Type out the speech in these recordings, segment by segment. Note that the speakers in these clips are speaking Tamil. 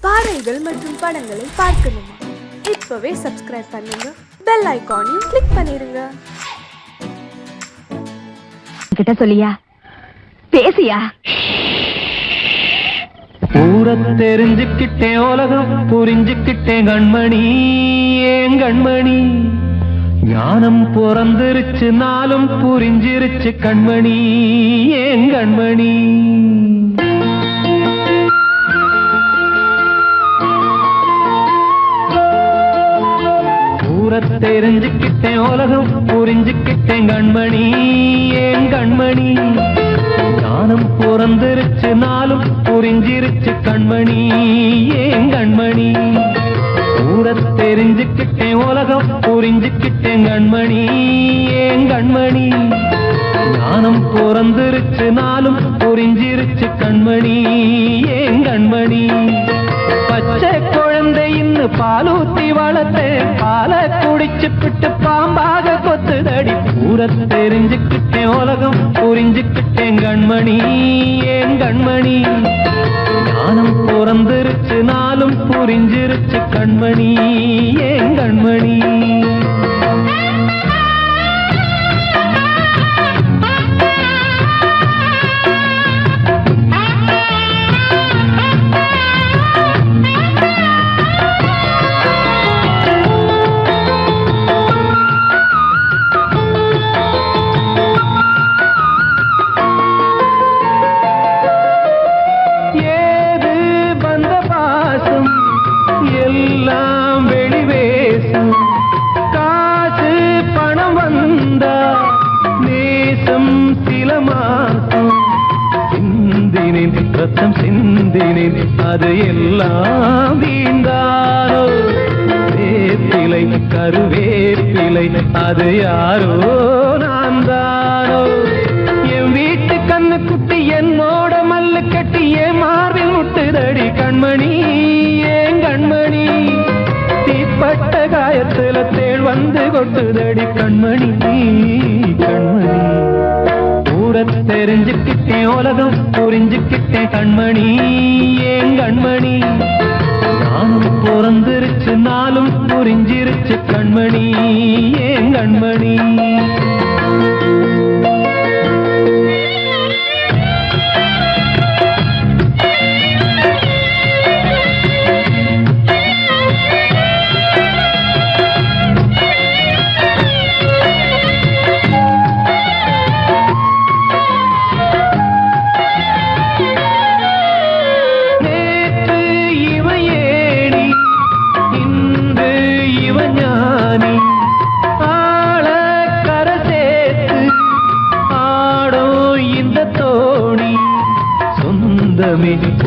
பாடல்கள் மற்றும் படங்களை பார்க்கணுமா? இப்பவே சப்ஸ்கிரைப் பண்ணுங்க, பெல் ஐகானையும் கிளிக் பண்ணிருங்க. கிட்ட சொல்லியா பேசியா? ஊரை தெரிஞ்சுக்கிட்டேன், உலகம் புரிஞ்சுக்கிட்டேன் கண்மணி, ஏன் கண்மணி. ஞானம் பிறந்திருச்சு, நாளும் புரிஞ்சிருச்சு கண்மணி, ஏன் கண்மணி. ஊரை தெரிஞ்சுக்கிட்டேன், உலகம் புரிஞ்சுக்கிட்டேன் கண்மணி, ஏன் கண்மணி. ஞானம் பிறந்திருச்சு, நாளும் புரிஞ்சிருச்சு கண்மணி, ஏன் கண்மணி. ஊரை தெரிஞ்சுக்கிட்டேன், உலகம் புரிஞ்சுக்கிட்டேன் கண்மணி, ஏன் கண்மணி. ஞானம் பிறந்திருச்சு, நாளும் புரிஞ்சிருச்சு கண்மணி, ஏன் கண்மணி. பச்சை குழந்தை இன்னும் பாலூத்தி வளர்த்தேன், பாலை குடிச்சுப்பிட்டு பாம்பாக கொத்துதடி. ஊரை தெரிஞ்சுக்கிட்டேன், உலகம் புரிஞ்சுக்கிட்டேன் கண்மணி, ஏன் கண்மணி. ஞானம் பிறந்திருச்சு, நாளும் புரிஞ்சிருச்சு கண்மணி, ஏன் கண்மணி. எல்லாம் வெளிவேசும், காசு பணம் வந்தா நேசம் சில மாசம். சிந்தினேன் ரத்தம் சிந்தினேன், அது எல்லாம் வீண்டாரோ. வேப்பிலை கருவேப்பிலை, அது யாரோ நான் தானோ. என் வீட்டு கண்ணு குட்டி என்னோட மல்லு கட்டி என் மார்பில் முட்டுதடி கண்மணி, ஏன் கண்மணி. தீப்பட்ட காயத்துல தேள் வந்து கொட்டுதடி கண்மணி, கண்மணி. ஊரை தெரிஞ்சுக்கிட்டேன், உலகம் புரிஞ்சுக்கிட்டேன் கண்மணி, ஏன் கண்மணி. நானும் பிறந்திருச்சு, நாளும் புரிஞ்சிருச்சு கண்மணி, ஏன் கண்மணி.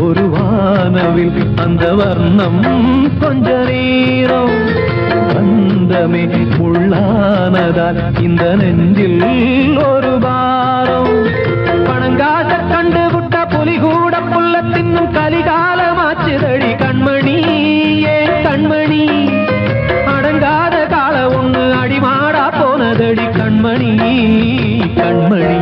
ஒரு வானவில் அந்த வர்ணம் கொஞ்ச நேரம் வந்தமே உள்ளானதால் இந்த நெஞ்சில் ஒரு பாரம். பணங்காச கண்டு விட்ட புலி கூட புல்ல தின்னும் கலிகாலமாச்சுதடி கண்மணி, ஏன் கண்மணி. அடங்காத கால ஒண்ணு அடிமாடா போனதடி கண்மணி, கண்மணி.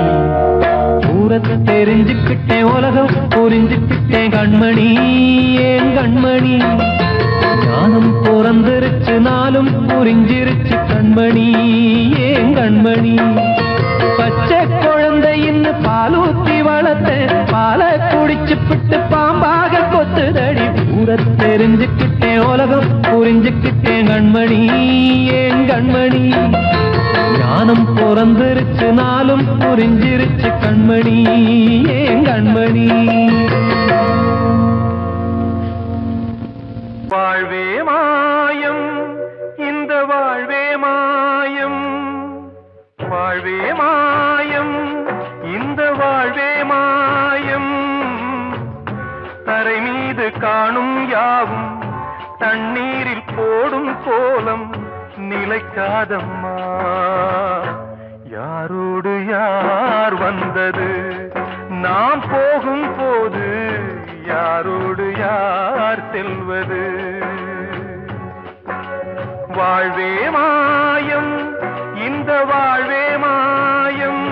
ஊரை தெரிஞ்சுக்கிட்டேன், உலகம் புரிஞ்சுக்கிட்டேன் கண்மணி, ஏன் கண்மணி. ஞானம் பிறந்திருச்சு, நாளும் புரிஞ்சிருச்சு கண்மணி, ஏன் கண்மணி. பச்சை குழந்தை இன்னும் பாலூத்தி வளர்த்தேன், பாலை குடிச்சுப்பிட்டு பாம்பாக கொத்துதடி. ஊரை தெரிஞ்சுக்கிட்டேன், உலகம் புரிஞ்சுக்கிட்டேன் கண்மணி, ஏன் கண்மணி. ஞானம் பிறந்திருச்சு, நாளும் புரிஞ்சிருச்சு கண்மணி, ஏன் கண்மணி. வாழ்வே மாயம், இந்த வாழ்வே மாயம். வாழ்வே மாயம், இந்த வாழ்வே மாயம். தரை மீது காணும் யாவும் தண்ணீரில் போடும் கோலம் நிலைக்காதம்மா. யாரோடு யார் வந்தது நாம் போகும் போது, யாரோடு யார் செல்வது. வாழ்வே மாயம், இந்த வாழ்வே மாயம்.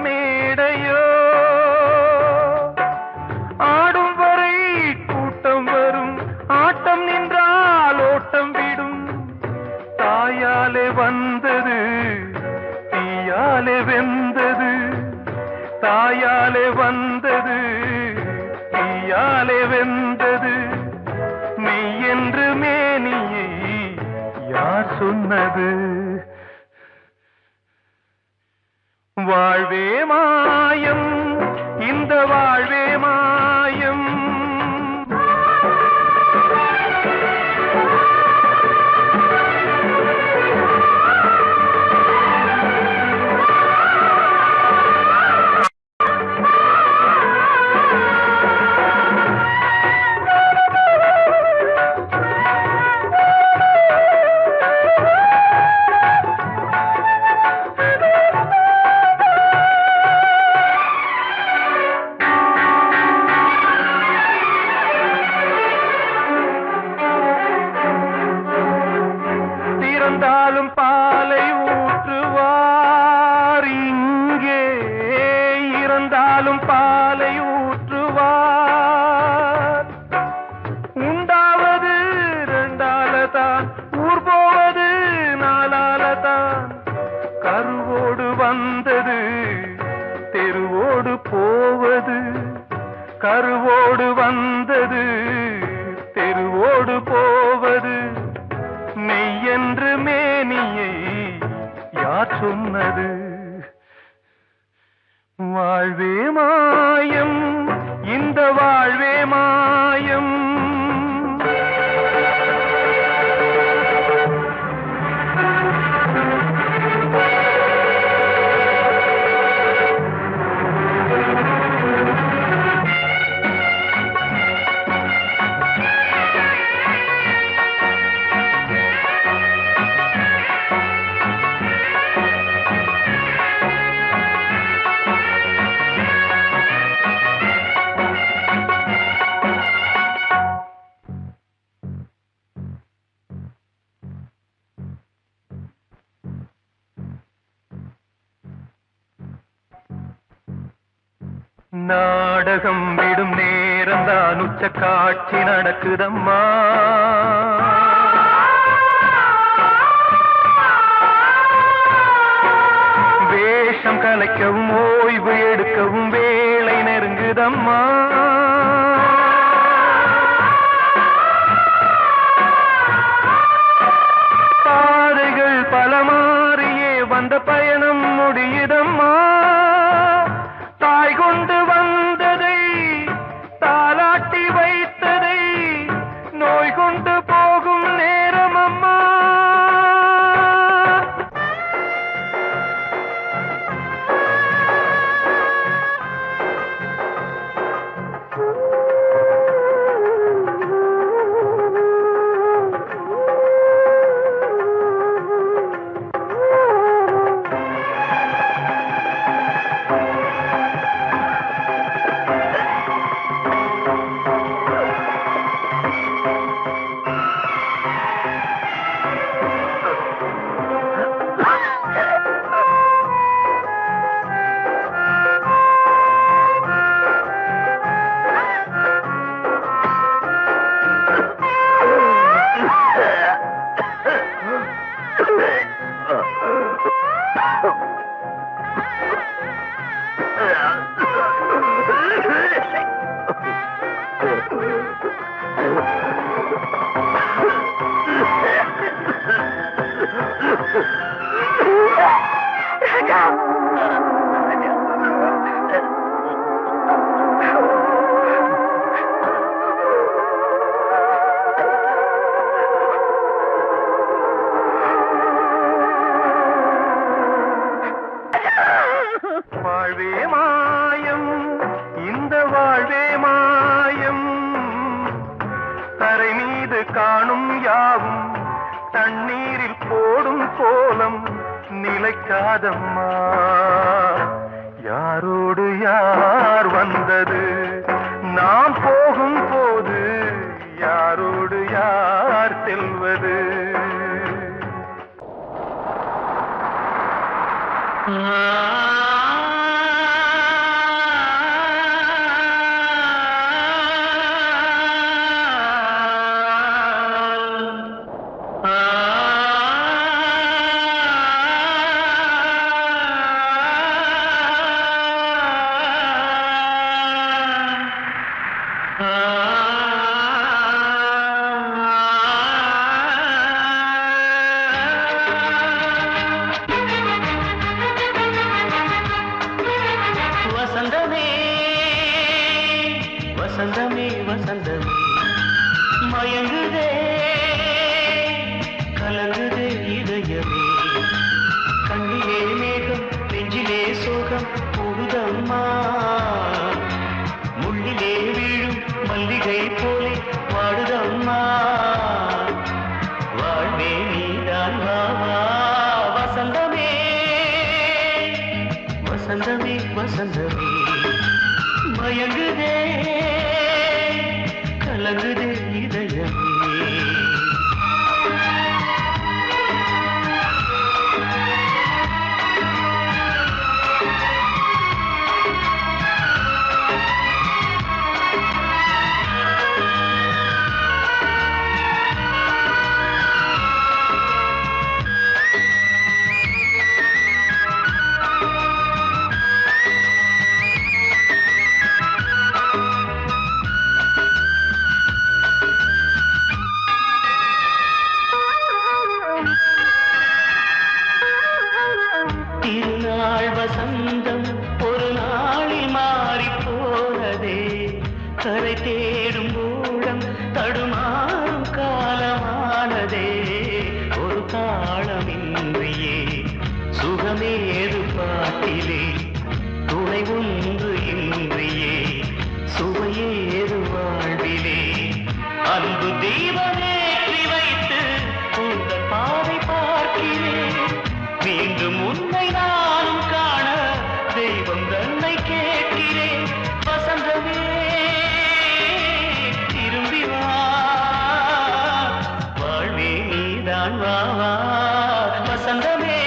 மேடையோ ஆடும் வரை கூட்டம் வரும் ஆட்டம் நின்றால் ஓட்டம் விடும் தாயாலே வந்தது தீயாலே வெந்தது தாயாலே வந்தது தீயாலே வெந்தது மெய் என்று மேனியை யார் சொன்னது வாழ்வே மாயம் இந்த வாழ்வே மாயம் இறந்தாலும் பாலை ஊற்றுவார் இங்கே இறந்தாலும் பாலை ஊற்றுவார் உண்டாவது ரெண்டாலதான் ஊர் போவது நாலாலதான் கருவோடு வந்தது தெருவோடு போவது கருவோடு வந்தது தெருவோடு போவது மெய் என்று மேனியை யார் சொன்னது வாழ்வே மாயம் இந்த வாழ்வே மாயம் நாடகம் விடும் நேரம்தான் உச்ச காட்சி நடக்குதம்மா வேஷம் கலைக்கவும் ஓய்வு எடுக்கவும் வேளை நெருங்குதம்மா பாதைகள் பல மாறியே வந்த பயணம் முடியுதம்மா தாய் கொண்டு வந்ததை தாலாட்டி வைத்ததை நோய் கொண்டு போகும் நேரம் அம்மா வாழ்வே மாயம் இந்த வாழ்வே மாயம் தரை மீது காணும் யாவும் தண்ணீரில் போடும் கோலம் நிலைக்காதம்மா யாரோடு யார் வந்தது நாம் போகும் போது யாரோடு யார் செல்வது Ah வசந்தமே வசந்தமே மயங்குதே கலங்குதே இதயமே கண்ணிலே மேகம் நெஞ்சிலே சோகம் கூடுதம்மா முள்ளிலே வீழும் மல்லிகை போலே வாடுதம்மா வாழ்வே நீதான் வாவா வசந்தமே வசந்தமே வசந்தமே மயங்குதே கலங்குதே இதயமே திருநாள் வசந்தம் ஒரு நாளில் மாறி போனதே கரை தேடும் ஊழம் தடுமாறும் காலமானதே ஒரு தாளமின்றியே சுகமேது பாட்டிலே துணை ஒன்று இன்றியே சுவையேது வாழ்விலே அன்பு தீபமேற்றி வைத்து உங்கள் பாதை பார்க்கிறேன் மீண்டும் உன்னை நானும் காண தெய்வம் தன்னை கேட்கிறேன் வசந்தமே திரும்பி வா வாழ்வே நீதான் வா வா வசந்தமே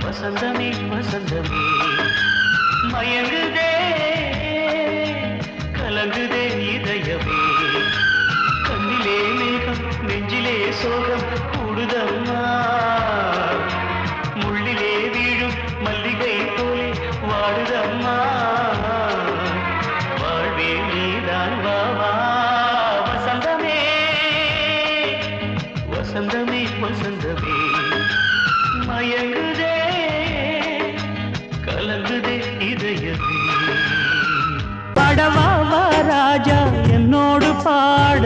வசந்தமே வசந்தமே மயங்குதே கலங்குதே இதயமே கண்ணிலே மேகம் நெஞ்சிலே சோகம் கூடுதம்மா முள்ளிலே வீழும் மல்லிகை போலே வாடுதம்மா வாழ்வே நீதான் வா வா வசந்தமே வசந்தமே வசந்தமே மயங்குதே கலங்குதே இதயமே பாடவா ராஜா என்னோடு பாட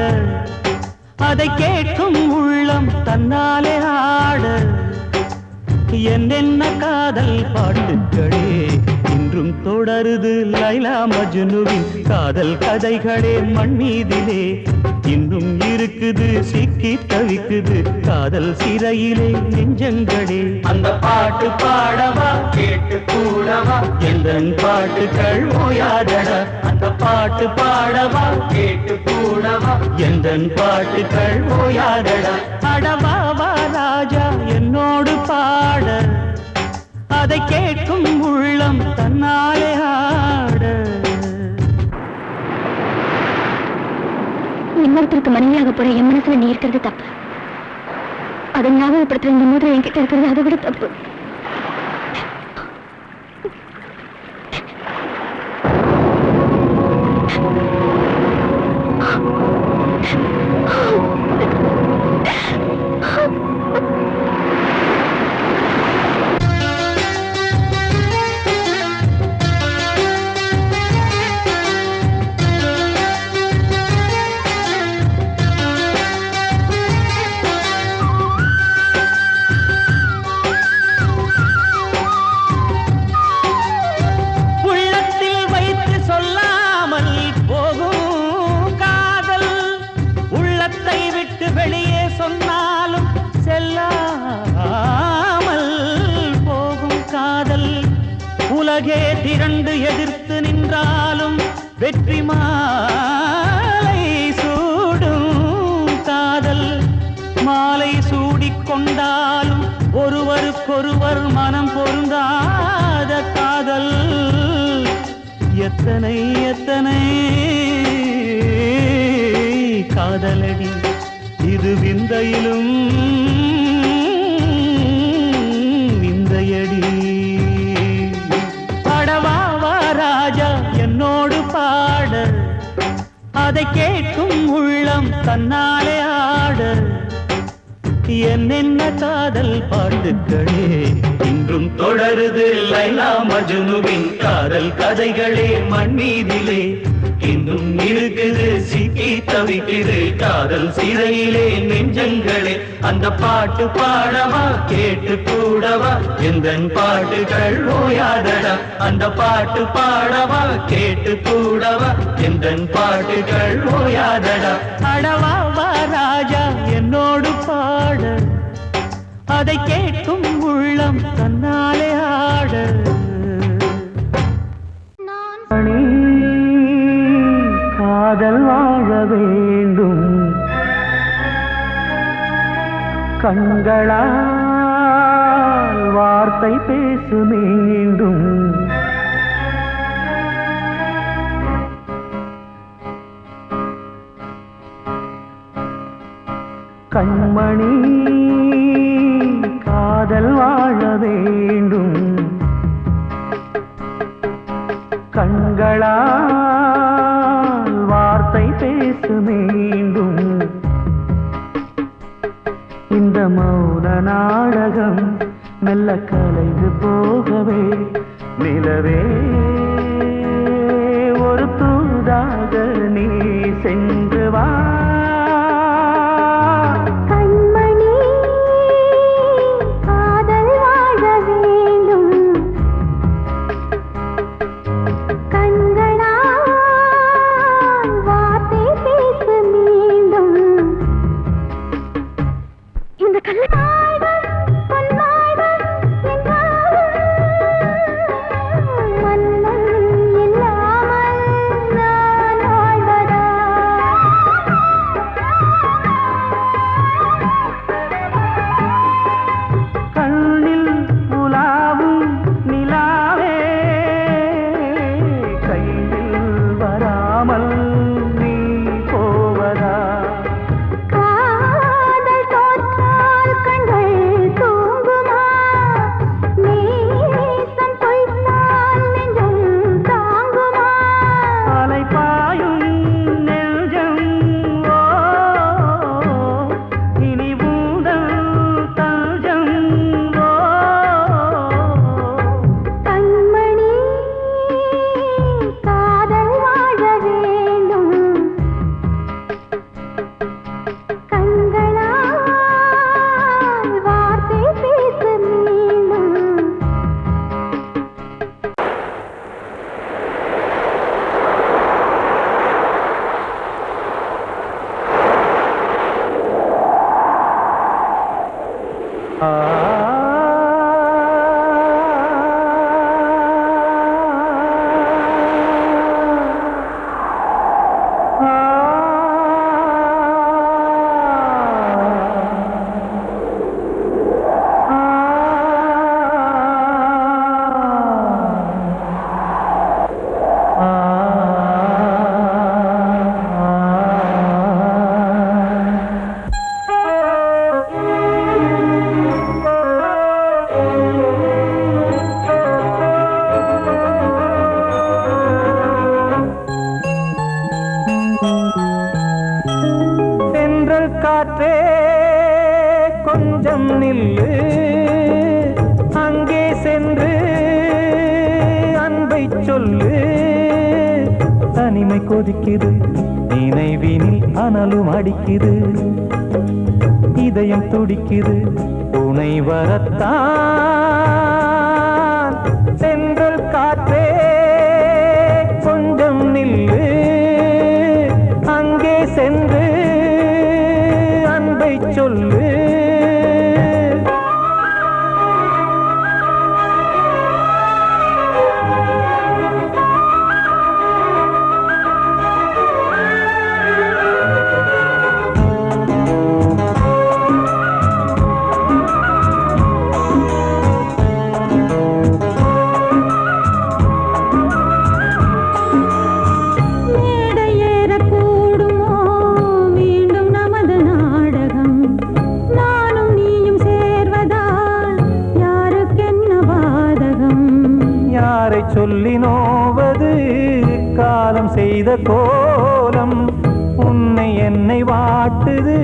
அதை கேட்கும் உள்ளம் தன்னாலே ஆட என்னென்ன காதல் பாட்டுக்களே இன்றும் தொடருது லைலா மஜ்னுவின் காதல் கதைகளே மண் மீதிலே இன்னும் இருக்குது சிக்கி தவிக்குது காதல் சிறையிலே நெஞ்சங்களே அந்த பாட்டு பாடவா கேட்டு கூடவா எந்தன் பாட்டுகள் ஓயாதடா அந்த பாட்டு பாடவா கேட்டு கூடவா எந்தன் பாட்டுகள் ஓயாதடா அடவாவா ராஜா என்னோடு பாட அதை கேட்கும் உள்ளம் தன்னாலே ஆட இன்னொருத்தருக்கு மனைவியாக போற என் மனசுல நீ இருக்கிறது தப்பு அதை ஞாபகப்படுத்துற இந்த மோதிரம் என்கிட்ட இருக்கிறது அதை விட தப்பு உலகே திரண்டு எதிர்த்து நின்றாலும் வெற்றி மாலை சூடும் காதல் மாலை சூடிக்கொண்டாலும் ஒருவருக்கொருவர் மனம் பொருந்தாத காதல் எத்தனை எத்தனை காதலடி இது விந்தையிலும் விந்தையடி ராஜா என்னோடு பாட அதை கேட்கும் உள்ளம் தன்னாலே ஆட என்னென்ன காதல் பாட்டுக்களே இன்று இன்றும் தொடருது லைலா மஜ்னுவின் காதல் கதைகளே மண் மீதிலே இன்னும் இருக்குது சிக்கி தவிக்குது காதல் சிறையிலே நெஞ்சங்களே அந்த பாட்டு பாடவா கேட்டு கூடவா எந்தன் பாட்டுகள் ஓயாதடா அந்த பாட்டு பாடவா கேட்டு கூடவா எந்தன் பாட்டுகள் ஓயாதடா அடவா வா ராஜா என்னோடு பாட அதை கேட்கும் உள்ளம் தன்னாலே ஆட காதல் வாழ வேண்டும் கண்களால் வார்த்தை பேசு மீண்டும் கண்மணி காதல் வாழ வேண்டும் கண்களால் வார்த்தை பேசு மீண்டும் இந்த மௌன நாடகம் மெல்ல கலைந்து போகவே நிலவே ஒரு தூதாக நீ சென்று வா காற்றே கொஞ்சம் நில்லு அங்கே சென்று அன்பை சொல்லு தனிமை கொதிக்குது நினைவினில் அனலும் அடிக்குது இதயம் துடிக்குது துணை வரத்தான் சென்றல் காற்றே கொஞ்சம் நில்லு அங்கே சென்று அன்பை சொல்லு சொல்லி நோவது காலம் செய்த கோலம் உன்னை என்னை வாட்டுது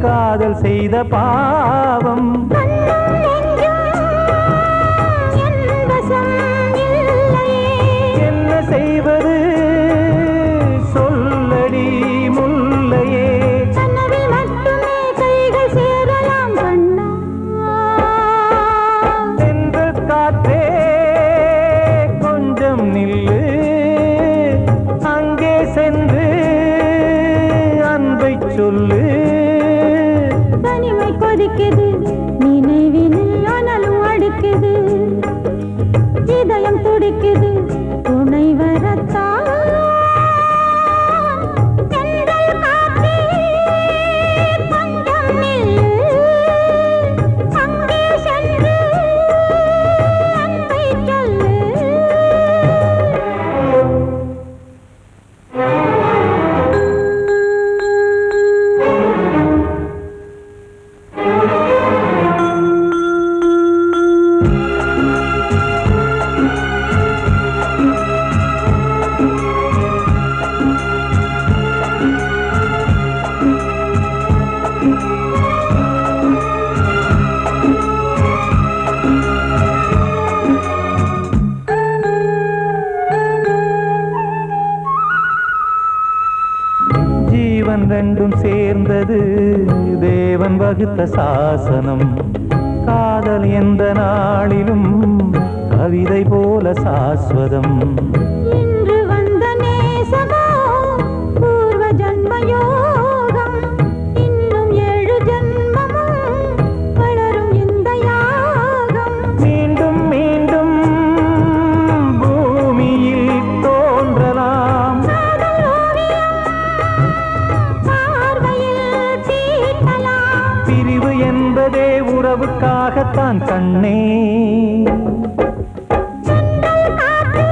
காதல் செய்த பாவம் நில்லு அங்கே சென்று அன்பை சொல்லு. தனிமை கொதிக்குது நினைவினில் அனலும் அடிக்குது இதயம் துடிக்குது துணை வரத்தான் தென்றல் காற்றே கொஞ்சம் நில்லு அங்கே சென்று அன்பை சொல்லு. ஜீவன் ரெண்டும் சேர்ந்தது தேவன் வகுத்த சாசனம். காதல் எந்த நாளிலும் கவிதை போல சாஸ்வதம். இன்று வந்த நேசமோ பூர்வ ஜன்ம யோகம் இன்னும் 7 ஜன்மமும் வளரும் இந்த யாகம். மீண்டும் மீண்டும் பூமியில் தோன்றலாம். காதல் ஓவியம் பார்வையில் தீட்டலாம். பிரிவு என்பதே உறவுக்காகத்தான் கண்ணே. தென்றல் காற்றே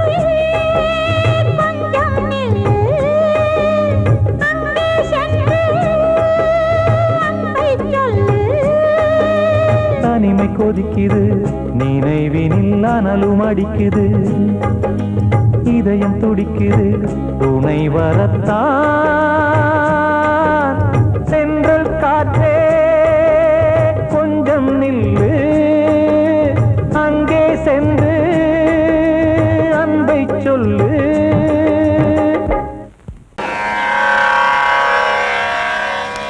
கொஞ்சம் நில்லு அங்கே சென்று அன்பை சொல்லு. தனிமை கொதிக்குது நினைவினில் அனலும் அடிக்குது இதயம் துடிக்குது துணை வரத்தான். சென்றல் காற்றே கொஞ்சம் நில்லு அங்கே சென்று அன்பை சொல்லு.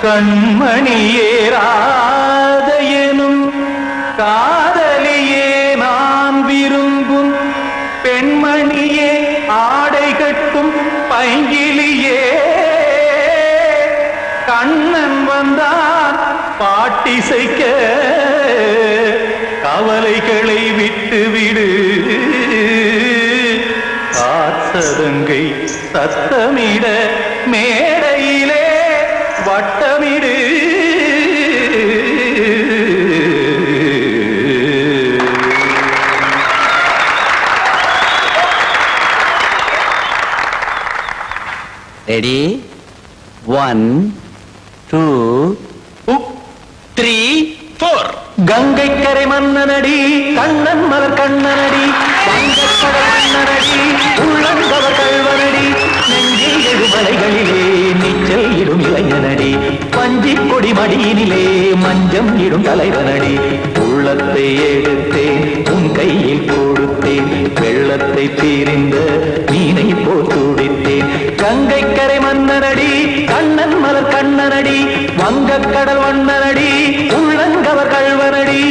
கண்மணியே ராதையனும் காதலியே நான் விரும்பும் பெண்மணியே ஆடை கட்டும் பைங்கிலியே. கண்ணன் வந்தான் பாட்டிசைக்க கவலைகளை விட்டுவிடு. காத்ததங்கை சத்தமிட மேடையிலே வட்டமிடு. ரெடி 1 2 3 4. கங்கை கரை மன்னனடி கண்ணன் மலர் கண்ணனடி வங்கக்கடல் மன்னனடி உள்ளந்தவர் கல்வனடி நெஞ்சில் எழுமலைகளிலே நீச்சல் இடும் இளைஞனடி பஞ்சி கொடி மடியினிலே மஞ்சம் இடும் தலைவனடி. உள்ளத்தை எடுத்தேன் உன் கையில் கொடுத்தேன் வெள்ளத்தை தீரிந்த மீனை போல் துடித்தேன். கங்கை கரை மன்னனடி கண்ணன் மலர் கண்ணனடி வங்கக்கடல் வண்ணனடி உள்ளங்கவர் கல்வனடி.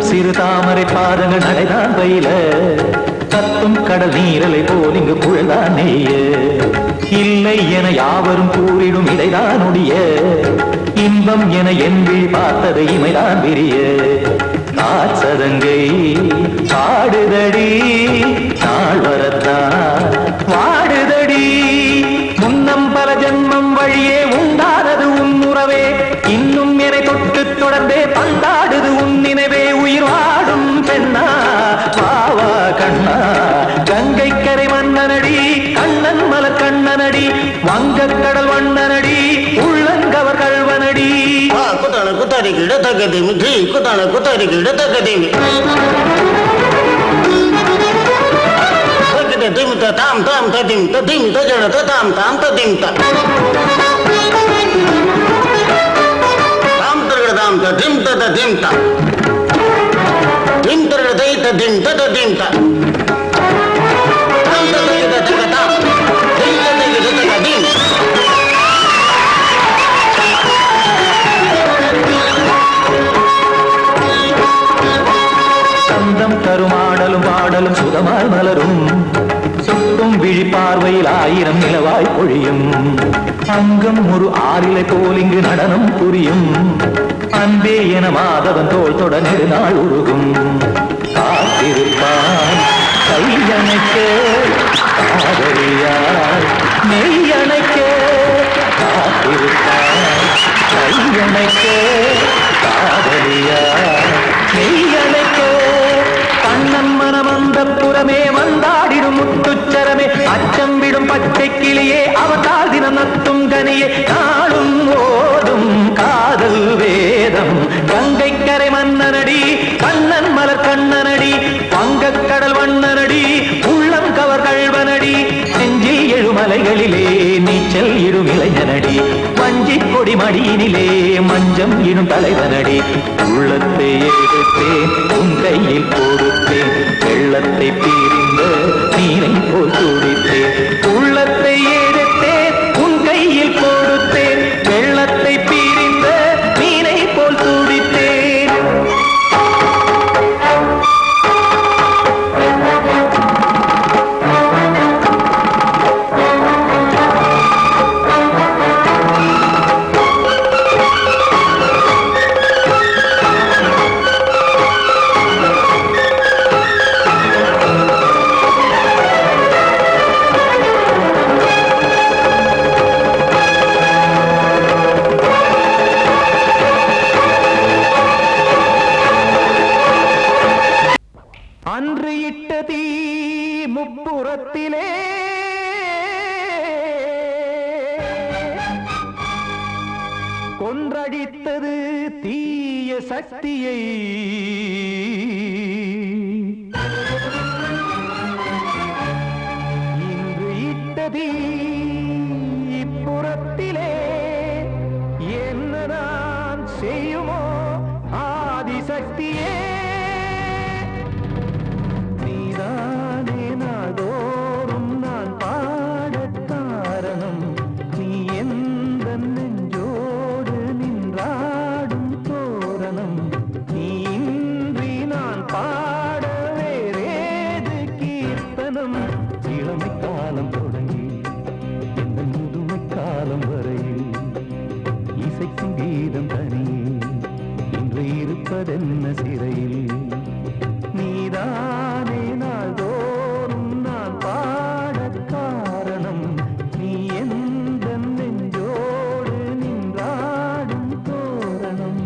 சிறு தாமரை பாதங்கள் நடைதான் பயில கத்தும் கடல் நீரலை போல் இங்கு குழல்தான் நெய்ய. இல்லை என யாவரும் கூறிடும் இடைதான் உடைய இன்பம் என என்பில் பார்த்தது இமைதான் விரிய. காச்சதங்கை பாடுதடி நாள் வரத்தான் வாடுதடி. முன்னம் பல ஜன்மம் வழியே உண்டானது உன் உறவே இன்னும் என்னை தொட்டு தொடர்ந்தே பந்தாடுது உன் நினைவே. உயிர் வாடும் பெண்ணா பாவா கண்ணா கங்கை கரை மன்னனடி கண்ணன் மலர் கண்ணனடி வங்கக்கடல் வண்ணனடி உள்ளங்கவர் கல்வனடி. குத்தாடி கிட தகதிமி தி குதான குதரிகிட தகதிமி தகதி திமி தாம் தாம் ததிம் ததிமி தஜன தாம் தாம் ததிம் தாம் தாம் ததிம் ததிம் தாம் திம் தர தை ததிம் ததிம் தாம் தாம் ததிம் ததிம் தாம் திம் ததிம் ததிம் சந்தம் தருமாடலும் பாடலும் சுதமாய் மலரும் சுட்டும் விழி பார்வையில் 1000 நிலவாய் பொழியும் அங்கம் ஒரு ஆறிலை போல் இங்கு நடனம் புரியும் அன்பே என மாதவன் தோள் தொட நெடுநாள் உருகும் காத்திருப்பான் கையணைக்க காதலியார் மெய்யணைக்க காத்திருப்பான் கையணைக்க காதலியார் மெய்யணைக்க கண்ணன் மனமந்த புறமே வந்தாடிடும் முத்துச்சரமே அச்சம் விடும் பச்சை கிளியே அவதால் தினம் நத்தும் கனியே நாளும் ஓதும் காதல் வேதம் கங்கை கரை மன்னனடி கண்ணன் மலர் கண்ணனடி வங்கக்கடல் வண்ணனடி உள்ளம் கவர் கழ்வனடி நெஞ்சில் எழுமலைகளிலே நீச்சல் இடும் இளைஞனடி வஞ்சி கொடி மடியினிலே மஞ்சம் இடும் தலைவனடி உள்ளத்தை எடுத்தேன் உன் கையில் கொடுத்தேன் வெள்ளத்தை பிரிந்த நீரை போல் துடித்தேன் உள்ளத்தை எடுத்தேன் உன் கையில் கொடுத்தேன் வெள்ளத்தை பிரிந்த நீரை போல் துடித்தேன் அன்று இட்ட தீ முப்புறத்திலே கொன்றடித்தது தீய சக்தியை இன்று இட்ட தீ இப்புறத்திலே என்ன நான் செய்யுமோ ஆதிசக்தியே நீதானே நாள்தோறும் நான் பாடக் காரணம் நீ எந்த நெஞ்சோடு நின்றாடும் தோரணம் நீ இன்றி நான் பாட வேறேது கீர்த்தனம் இளமை காலம் தொடங்கி எந்த முதுமை காலம் வரையில் இசைக்கும் கீதம் தனியே இன்று இருப்பதென்ன சிறையில் நீதானே நாள்தோறும் நான் பாடக் காரணம் நீ எந்த நெஞ்சோடு நின்றாடும் தோரணம்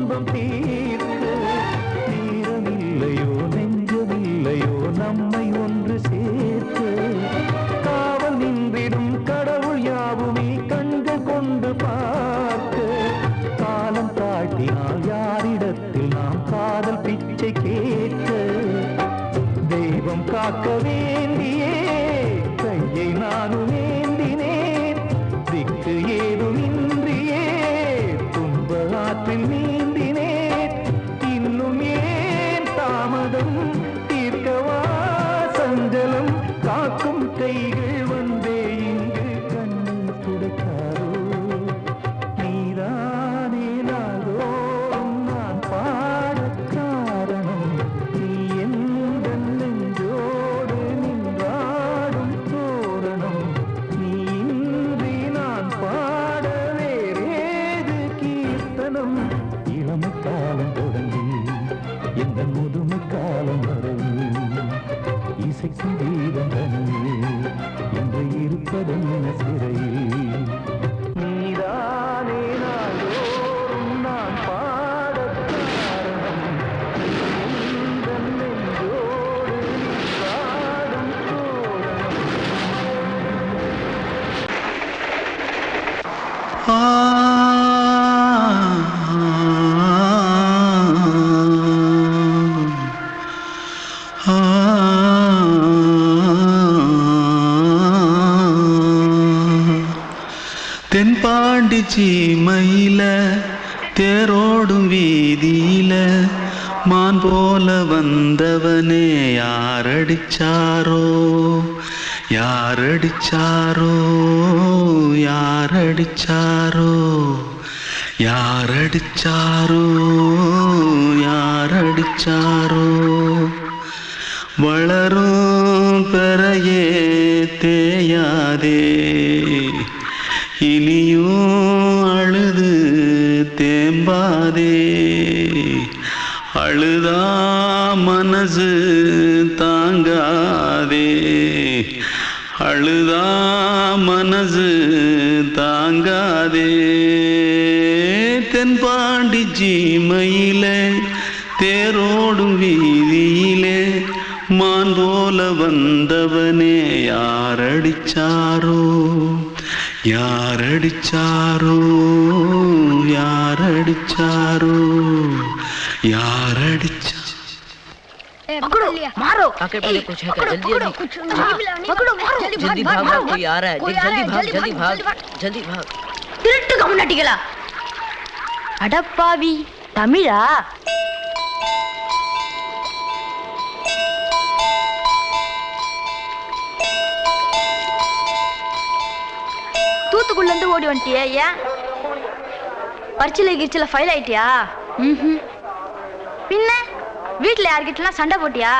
துன்பம் தீர்க்க நேரமில்லையோ நெஞ்சமில்லையோ நம்மை ஒன்று சேர்க்க காவல் நின்றிடும் கடவுள் யாவுமே கண்கள் கொண்டு பார்க்க காலம் தாட்டினால் யாரிடத்தில் நாம் காதல் பிச்சை கேட்க தெய்வம் காக்க வேண்டியே கையை நானும் ஏந்தினேன் திக்கு ஏதுமின்றியே துன்ப ஆற்றில் நீந்தினேன் இன்னும் ஏன் தாமதம் தீர்க்கவா சஞ்சலம் காக்கும் கைகள் வந்தே இங்கு கண்ணீர் துடைக்காரோ நீதானே நாளோறும் நான் பாடக் காரணம் நீ எந்த நெஞ்சோடு நின்றாடும் தோரணம் நீ இன்றி நான் பாட வேறேது கீர்த்தனம் இளமை காலம் தொடங்கி எந்த முதுமை காலம் வரையில் இசை சங்கீதம் தனியே என்று இருப்பதென்ன சிறையில் நீதானே நாளோறும் நான் பாடக் காரணம் நீ எந்த நெஞ்சோடு நின்றாடும் தோரணம் தென்பாண்டி சீமையில தேரோடும் வீதியில மான் போல வந்தவனே யாரடிச்சாரோ யாரடிச்சாரோ யாரடிச்சாரோ யாரடிச்சாரோ யாரடிச்சாரோ வளரும் பெறையே தேயாதே இனியும் அழுது தேம்பாதே அழுதா மனசு தாங்காதே அழுதா மனசு தாங்காதே தென்பாண்டி சீமையிலே தேரோடும் வீதியிலே மான் போல வந்தவனே யாரடிச்சாரோ யாரடிச்சாரோ யாரடிச்சாரோ யாரடிச்சா पकड़ो मारो आके पहले कुछ है क्या जल्दी पकड़ो मारो जल्दी भाग कोई आ रहा है जल्दी भाग जल्दी भाग திருட்டு கம்முனட்டிகளா அடப்பாவி தமிழா தூத்துக்குள்ள இருந்து ஓடி வந்துட்டியா ஏன் பரிச்சையில கிரிச்சில ஃபைல் ஆயிட்டியா பின்ன வீட்டுல யார்கிட்டலாம் சண்டை போட்டியா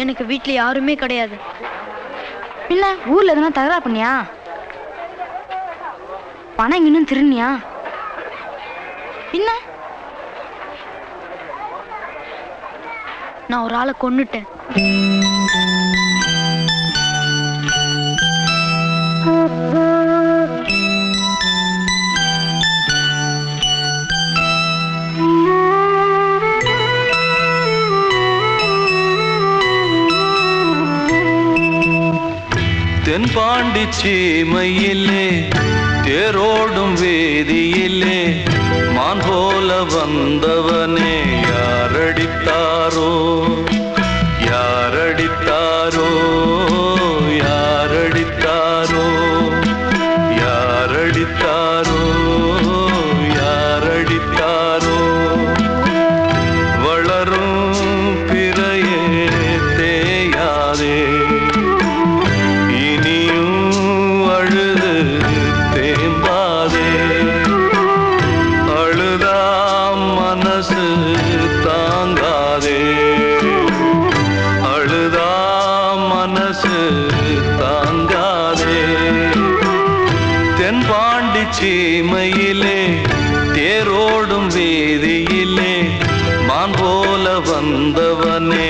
எனக்கு வீட்டுல யாருமே கிடையாது பின்ன ஊர்ல எதுனா தகராறு பண்ணியா பணம் இன்னும் திருநியா பின்ன நான் ஒரு ஆளை கொன்னுட்டேன் தென்பாண்டி சீமையிலே தேரோடும் வேதியிலே மான் போல வந்தவனே யாரடித்தாரோ யாரடித்தாரோ யாரடித்தாரோ யாரடித்தாரோ யாரடித்தாரோ வளரும் பிறையே தேயாதே சீமையிலே தேரோடும் வேதியிலே மான் போல வந்தவனே